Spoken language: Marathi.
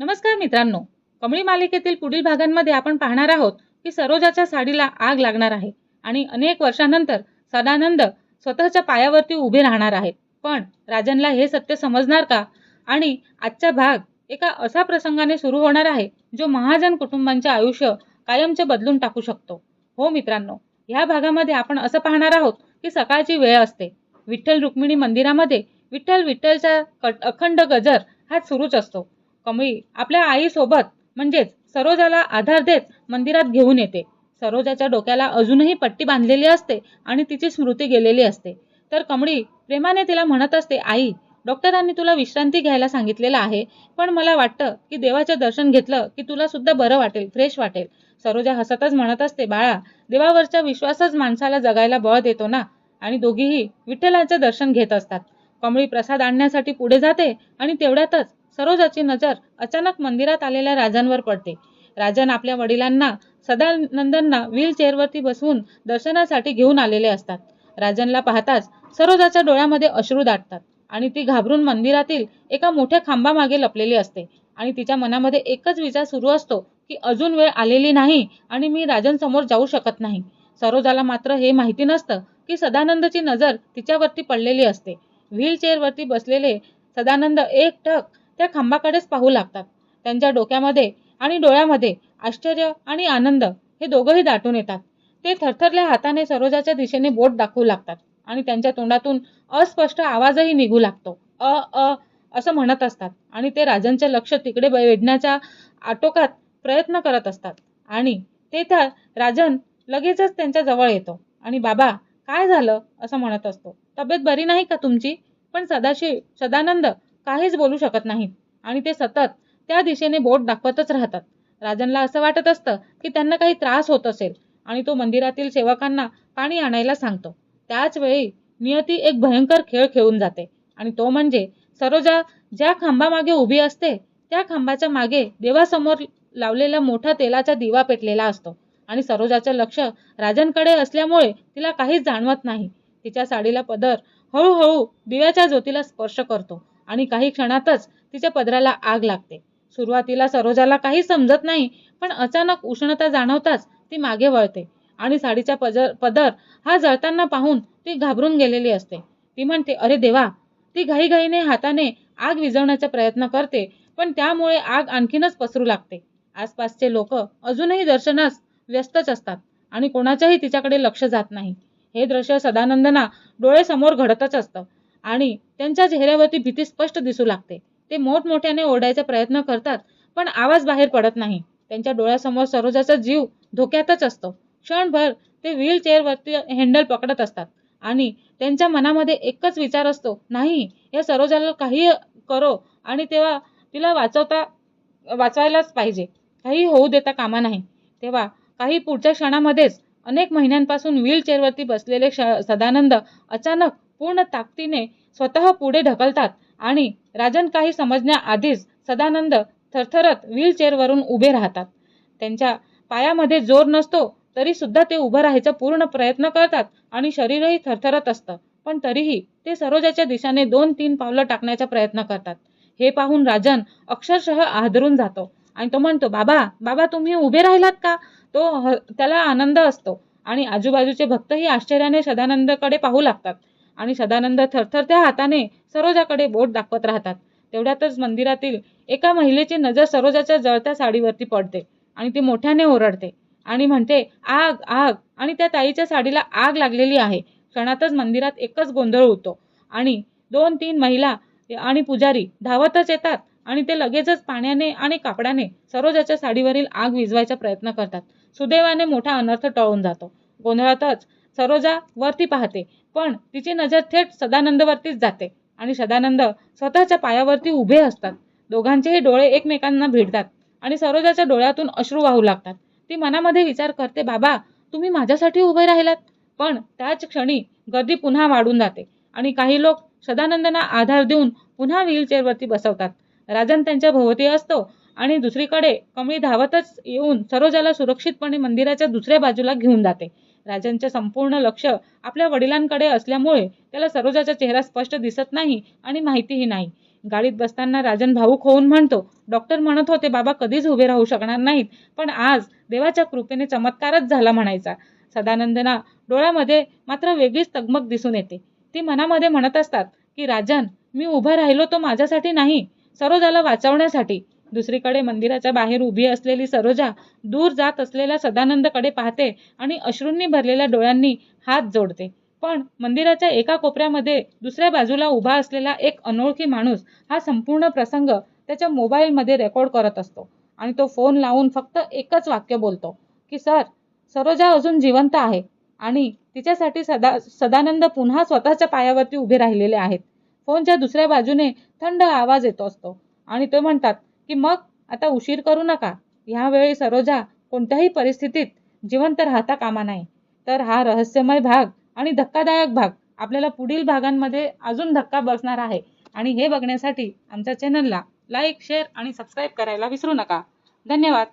नमस्कार मित्रांनो, कमळी मालिकेतील पुढील भागांमध्ये आपण पाहणार आहोत की सरोजाच्या साडीला आग लागणार आहे आणि अनेक वर्षांनंतर सदानंद स्वतःच्या पायावरती उभे राहणार आहेत. पण राजनला हे सत्य समजणार का? आणि आजचा भाग एका असा प्रसंगाने सुरू होणार आहे जो महाजन कुटुंबांचे आयुष्य कायमचे बदलून टाकू शकतो. हो मित्रांनो, ह्या भागामध्ये आपण असं पाहणार आहोत की सकाळची वेळ असते. विठ्ठल रुक्मिणी मंदिरामध्ये विठ्ठल विठ्ठलचा अखंड गजर हा सुरूच असतो. कमळी आपल्या आईसोबत म्हणजेच सरोजाला आधार देत मंदिरात घेऊन येते. सरोजाच्या डोक्याला अजूनही पट्टी बांधलेली असते आणि तिची स्मृती गेलेली असते. तर कमळी प्रेमाने तिला म्हणत असते, आई, डॉक्टरांनी तुला विश्रांती घ्यायला सांगितलेलं आहे, पण मला वाटतं की देवाचे दर्शन घेतलं की तुला सुद्धा बरं वाटेल, फ्रेश वाटेल. सरोजा हसतच म्हणत असते, बाळा, देवावरचा विश्वासच माणसाला जगायला बळ देतो ना. आणि दोघीही विठ्ठलाचे दर्शन घेत असतात. कमळी प्रसाद आणण्यासाठी पुढे जाते आणि तेवढ्यातच सरोजाची नजर अचानक मंदिरात आलेल्या राजांवर पडते. राजन आपल्या वडिलांना सदानंदांना व्हील चेअरवरती बसवून दर्शनासाठी घेऊन आलेले असतात. राजनला पाहताच सरोजाच्या डोळ्यामध्ये अश्रू दाटतात आणि ती घाबरून मंदिरातील एका मोठ्या खांबामागे लपलेली असते आणि तिच्या मनामध्ये एकच विचार सुरू असतो की अजून वेळ आलेली नाही आणि मी राजन समोर जाऊ शकत नाही. सरोजाला मात्र हे माहिती नसतं की सदानंदची नजर तिच्यावरती पडलेली असते. व्हील चेअरवरती बसलेले सदानंद एकटक त्या खांबाकडेच पाहू लागतात. त्यांच्या डोक्यामध्ये आणि डोळ्यामध्ये आश्चर्य आणि आनंद हे दोघंही दाटून येतात. ते थरथरल्या हाताने सरोजाच्या दिशेने बोट दाखवू लागतात आणि त्यांच्या तोंडातून अस्पष्ट आवाजही निघू लागतो. अ अ असं म्हणत असतात आणि ते राजांचे लक्ष तिकडे वेधण्याच्या आटोकात प्रयत्न करत असतात. आणि तेथे राजन लगेचच त्यांच्या जवळ येतो आणि बाबा, काय झालं असं म्हणत असतो. तब्येत बरी नाही का तुमची? पण सदानंद काहीच बोलू शकत नाहीत आणि ते सतत त्या दिशेने बोट दाखवतच राहतात. राजनला असं वाटत असतं की त्यांना काही त्रास होत असेल आणि तो मंदिरातील सेवकांना पाणी आणायला सांगतो. त्याच वेळी नियती एक भयंकर खेळ खेळून जाते आणि तो म्हणजे सरोजा ज्या खांबामागे उभी असते त्या खांबाच्या मागे देवासमोर लावलेला मोठा तेलाचा दिवा पेटलेला असतो आणि सरोजाचं लक्ष राजनकडे असल्यामुळे तिला काहीच जाणवत नाही. तिच्या साडीला पदर हळूहळू दिव्याच्या ज्योतीला स्पर्श करतो आणि काही क्षणातच तिच्या पदराला आग लागते. सुरुवातीला सरोजाला काही समजत नाही, पण अचानक उष्णता जाणवताच ती मागे वळते आणि साडीचा पदर हा जळताना पाहून ती घाबरून गेलेली असते. ती म्हणते, अरे देवा. ती घाईघाईने हाताने आग विझवण्याचा प्रयत्न करते, पण त्यामुळे आग आणखीनच पसरू लागते. आसपासचे लोक अजूनही दर्शनास व्यस्तच असतात आणि कोणाच्याही तिच्याकडे लक्ष जात नाही. हे दृश्य सदानंदना डोळ्यासमोर घडतच असतं आणि त्यांच्या चेहऱ्यावरती भीती स्पष्ट दिसू लागते. ते मोठमोठ्याने ओरडायचा प्रयत्न करतात, पण आवाज बाहेर पडत नाही. त्यांच्या डोळ्यासमोर सरोजाचा जीव धोक्यातच असतो. क्षणभर ते व्हील चेअरवरती हँडल पकडत असतात आणि त्यांच्या मनामध्ये एकच विचार असतो, नाही, या सरोजाला काही करो आणि तेव्हा तिला वाचवायलाच पाहिजे. काही होऊ देता कामा नाही. तेव्हा काही पुढच्या क्षणामध्येच अनेक महिन्यांपासून व्हील चेअरवरती बसलेले सदानंद अचानक पूर्ण ताकदीने स्वतः पुढे ढकलतात आणि राजन काही समजण्याआधीच सदानंद थरथरत व्हील चेअरवरून उभे राहतात. त्यांच्या पायामध्ये जोर नसतो तरी सुद्धा ते उभं राहायचा पूर्ण प्रयत्न करतात आणि शरीरही थरथरत असतं, पण तरीही ते सरोजाच्या दिशेने 2-3 पावलं टाकण्याचा प्रयत्न करतात. हे पाहून राजन अक्षरशः हादरून जातो आणि तो म्हणतो, बाबा, बाबा, तुम्ही उभे राहिलात का? त्याला आनंद असतो आणि आजूबाजूचे भक्तही आश्चर्याने सदानंदकडे पाहू लागतात आणि सदानंद थरथरत्या हाताने सरोजाकडे बोट दाखवत राहतात. तेवढ्यातच मंदिरातील एका महिलेची नजर सरोजाच्या जळत्या साडीवरती पडते आणि ती मोठ्याने ओरडते आणि म्हणते, आग, आग. आणि त्या ताईच्या साडीला आग लागलेली आहे. क्षणातच मंदिरात एकच गोंधळ होतो आणि 2-3 महिला आणि पुजारी धावतच येतात आणि ते लगेचच पाण्याने आणि कापडाने सरोजाच्या साडीवरील आग विझवायचा प्रयत्न करतात. सुदैवाने मोठा अनर्थ टळून जातो. गोंधळातच सरोजा वरती पाहते, पण तिची नजर थेट सदानंदवरतीच जाते आणि सदानंद स्वतःच्या पायावरती उभे असतात. दोघांचेही डोळे एकमेकांना भिडतात आणि सरोजाच्या डोळ्यातून अश्रू वाहू लागतात. ती मनामध्ये विचार करते, बाबा, तुम्ही माझ्यासाठी उभे राहिलात. पण त्याच क्षणी गर्दी पुन्हा वाढून जाते आणि काही लोक सदानंदना आधार देऊन पुन्हा व्हील चेअरवरती बसवतात. राजन त्यांच्या भोवती असतो आणि दुसरीकडे कमळी धावतच येऊन सरोजाला सुरक्षितपणे मंदिराच्या दुसऱ्या बाजूला घेऊन जाते. राजनचे संपूर्ण लक्ष आपल्या वडिलांकडे असल्यामुळे त्याला सरोजाचा चेहरा स्पष्ट दिसत नाही आणि माहितीही नाही. गाडीत बसताना राजन भाऊक होऊन म्हणतो, डॉक्टर म्हणत होते बाबा कधीच उभे राहू शकणार नाहीत, पण आज देवाच्या कृपेने चमत्कारच झाला म्हणायचा. सदानंदना डोळ्यामध्ये मात्र वेगळीच तगमग दिसून येते. ती मनामध्ये म्हणत असतात की राजन, मी उभं राहिलो तो माझ्यासाठी नाही, सरोजाला वाचवण्यासाठी. दुसरीकडे मंदिराच्या बाहेर उभी असलेली सरोजा दूर जात असलेल्या सदानंदकडे पाहते आणि अश्रूंनी भरलेल्या डोळ्यांनी हात जोडते. पण मंदिराच्या एका कोपऱ्यामध्ये दुसऱ्या बाजूला उभा असलेला एक अनोळखी माणूस हा संपूर्ण प्रसंग त्याच्या मोबाईलमध्ये रेकॉर्ड करत असतो आणि तो फोन लावून फक्त एकच वाक्य बोलतो की सर, सरोजा अजून जिवंत आहे आणि तिच्यासाठी सदानंद पुन्हा स्वतःच्या पायावरती उभे राहिलेले आहेत. फोनच्या दुसऱ्या बाजूने थंड आवाज येतो असतो आणि ते म्हणतात की मग आता उशीर करू नका. ह्यावेळी सरोजा कोणत्याही परिस्थितीत जिवंत राहता कामा नये. तर हा रहस्यमय भाग आणि धक्कादायक भाग आपल्याला पुढील भागांमध्ये अजून धक्का बसणार आहे आणि हे बघण्यासाठी आमच्या चॅनलला लाईक, शेअर आणि सबस्क्राईब करायला विसरू नका. धन्यवाद.